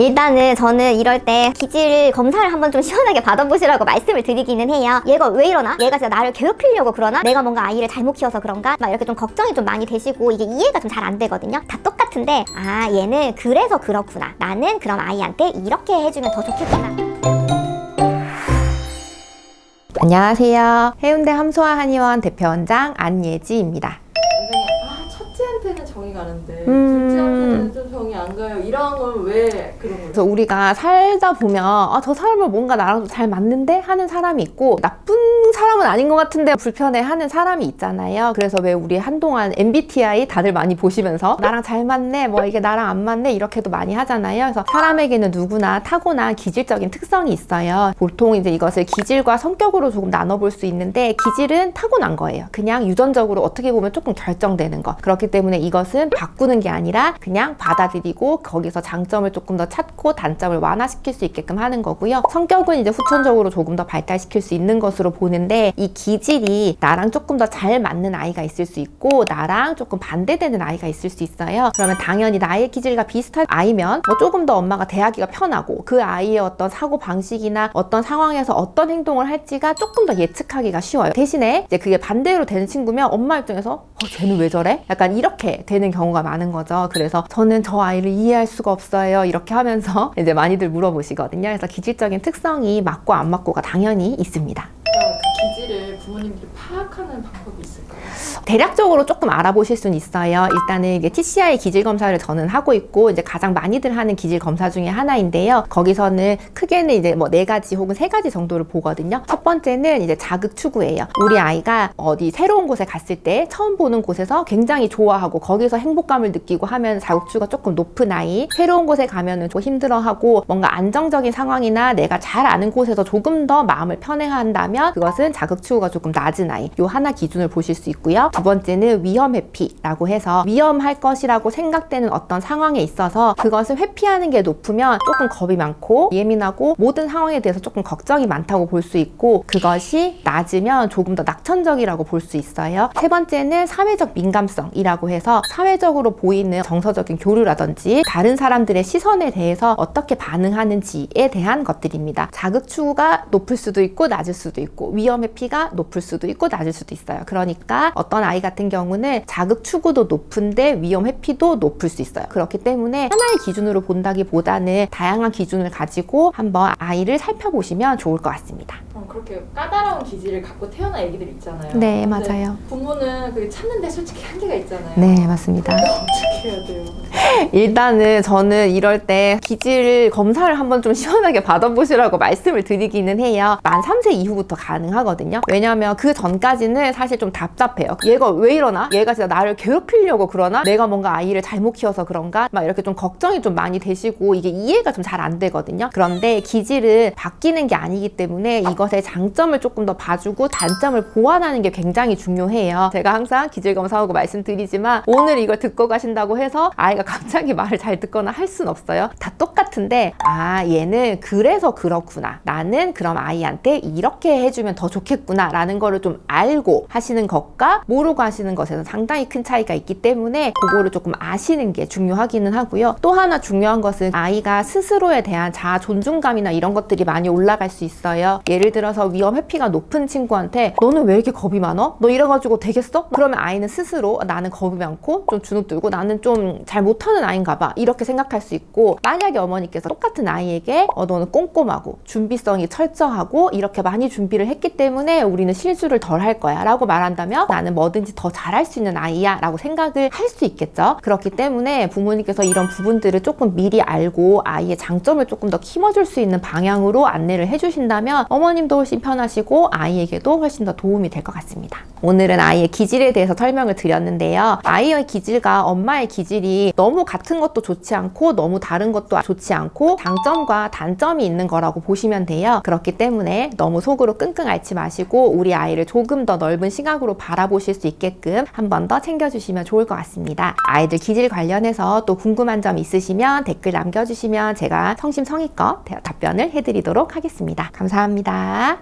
일단은 저는 이럴 때 기질 검사를 한번 좀 시원하게 받아보시라고 말씀을 드리기는 해요. 얘가 왜 이러나? 얘가 진짜 나를 괴롭히려고 그러나? 내가 뭔가 아이를 잘못 키워서 그런가? 막 이렇게 좀 걱정이 좀 많이 되시고 이게 이해가 좀 잘 안 되거든요. 다 똑같은데 아 얘는 그래서 그렇구나. 나는 그럼 아이한테 이렇게 해주면 더 좋겠구나. 안녕하세요. 해운대 함소아 한의원 대표원장 안예지입니다. 선생님, 첫째한테는 정이 가는데 둘째한테는 좀 정이 안 가요. 이런 건 왜 그런 거죠? 그래서 우리가 살다 보면 저 사람은 뭔가 나랑 잘 맞는데 하는 사람이 있고 나쁜 사람은 아닌 것 같은데 불편해하는 사람이 있잖아요. 그래서 왜 우리 한동안 MBTI 다들 많이 보시면서 나랑 잘 맞네, 뭐 이게 나랑 안 맞네 이렇게도 많이 하잖아요. 그래서 사람에게는 누구나 타고난 기질적인 특성이 있어요. 보통 이제 이것을 기질과 성격으로 조금 나눠볼 수 있는데 기질은 타고난 거예요. 그냥 유전적으로 어떻게 보면 조금 결정되는 거. 그렇기 때문에 이것은 바꾸는 게 아니라 그냥 받아들이고 거기서 장점을 조금 더 찾고 단점을 완화시킬 수 있게끔 하는 거고요. 성격은 이제 후천적으로 조금 더 발달시킬 수 있는 것으로 보는데 이 기질이 나랑 조금 더 잘 맞는 아이가 있을 수 있고 나랑 조금 반대되는 아이가 있을 수 있어요. 그러면 당연히 나의 기질과 비슷한 아이면 뭐 조금 더 엄마가 대하기가 편하고 그 아이의 어떤 사고 방식이나 어떤 상황에서 어떤 행동을 할지가 조금 더 예측하기가 쉬워요. 대신에 이제 그게 반대로 되는 친구면 엄마 입장에서 쟤는 왜 저래? 약간 이렇게 되는 경우가 많은 거죠. 그래서 저는 저 아이를 이해할 수가 없어요. 이렇게 하면서 이제 많이들 물어보시거든요. 그래서 기질적인 특성이 맞고 안 맞고가 당연히 있습니다. 그 기질을 부모님들이 파악하는 방법이 있을까요? 대략적으로 조금 알아보실 수는 있어요. 일단은 이게 TCI 기질 검사를 저는 하고 있고 이제 가장 많이들 하는 기질 검사 중에 하나인데요. 거기서는 크게는 이제 뭐 4가지 혹은 3가지 정도를 보거든요. 첫 번째는 이제 자극 추구예요. 우리 아이가 어디 새로운 곳에 갔을 때 처음 보는 곳에서 굉장히 좋아하고 거기서 행복감을 느끼고 하면 자극 추구가 조금 높은 아이, 새로운 곳에 가면은 좀 힘들어하고 뭔가 안정적인 상황이나 내가 잘 아는 곳에서 조금 더 마음을 편해한다면 그것은 자극 추구가 조금 낮은 아이, 요 하나 기준을 보실 수 있고요. 두 번째는 위험 회피라고 해서 위험할 것이라고 생각되는 어떤 상황에 있어서 그것을 회피하는 게 높으면 조금 겁이 많고 예민하고 모든 상황에 대해서 조금 걱정이 많다고 볼 수 있고 그것이 낮으면 조금 더 낙천적이라고 볼 수 있어요. 세 번째는 사회적 민감성이라고 해서 사회적으로 보이는 정서적인 교류라든지 다른 사람들의 시선에 대해서 어떻게 반응하는지에 대한 것들입니다. 자극 추구가 높을 수도 있고 낮을 수도 있고 위험 회피가 높을 수도 있고 낮을 수도 있어요. 그러니까 어떤 아이 같은 경우는 자극 추구도 높은데 위험 회피도 높을 수 있어요. 그렇기 때문에 하나의 기준으로 본다기보다는 다양한 기준을 가지고 한번 아이를 살펴보시면 좋을 것 같습니다. 그렇게 까다로운 기질을 갖고 태어난 애기들 있잖아요. 네, 맞아요. 부모는 그게 찾는데 솔직히 한계가 있잖아요. 네, 맞습니다. 어떻게 해야 돼요? 일단은 저는 이럴 때 기질 검사를 한번 좀 시원하게 받아보시라고 말씀을 드리기는 해요. 만 3세 이후부터 가능하거든요. 왜냐면 그 전까지는 사실 좀 답답해요. 얘가 왜 이러나? 얘가 진짜 나를 괴롭히려고 그러나? 내가 뭔가 아이를 잘못 키워서 그런가? 막 이렇게 좀 걱정이 좀 많이 되시고 이게 이해가 좀 잘 안 되거든요. 그런데 기질은 바뀌는 게 아니기 때문에 이것의 장점을 조금 더 봐주고 단점을 보완하는 게 굉장히 중요해요. 제가 항상 기질 검사하고 말씀드리지만 오늘 이걸 듣고 가신다고 해서 아이가 갑자기 말을 잘 듣거나 할 순 없어요. 다 똑같은데 얘는 그래서 그렇구나. 나는 그럼 아이한테 이렇게 해주면 더 좋겠구나 라는 거를 좀 알고 하시는 것과 모르고 하시는 것에서 상당히 큰 차이가 있기 때문에 그거를 조금 아시는 게 중요하기는 하고요. 또 하나 중요한 것은 아이가 스스로에 대한 자아 존중감이나 이런 것들이 많이 올라갈 수 있어요. 예를 들어서 위험 회피가 높은 친구한테 너는 왜 이렇게 겁이 많아? 너 이래가지고 되겠어? 그러면 아이는 스스로 나는 겁이 많고 좀 주눅들고 나는 좀 잘 못하는 아이인가 봐 이렇게 생각할 수 있고 만약에 어머니께서 똑같은 아이에게 너는 꼼꼼하고 준비성이 철저하고 이렇게 많이 준비를 했기 때문에 우리는 실수를 덜 할 거야 라고 말한다면 나는 뭐든지 더 잘할 수 있는 아이야 라고 생각을 할 수 있겠죠. 그렇기 때문에 부모님께서 이런 부분들을 조금 미리 알고 아이의 장점을 조금 더 키워줄 수 있는 방향으로 안내를 해주신다면 어머님도 훨씬 편하시고 아이에게도 훨씬 더 도움이 될 것 같습니다. 오늘은 아이의 기질에 대해서 설명을 드렸는데요. 아이의 기질과 엄마의 기질이 너무 같은 것도 좋지 않고 너무 다른 것도 좋지 않고 장점과 단점이 있는 거라고 보시면 돼요. 그렇기 때문에 너무 속으로 끙끙 앓지 마시고 우리 아이를 조금 더 넓은 시각으로 바라보실 수 있게끔 한 번 더 챙겨주시면 좋을 것 같습니다. 아이들 기질 관련해서 또 궁금한 점 있으시면 댓글 남겨주시면 제가 성심성의껏 답변을 해드리도록 하겠습니다. 감사합니다.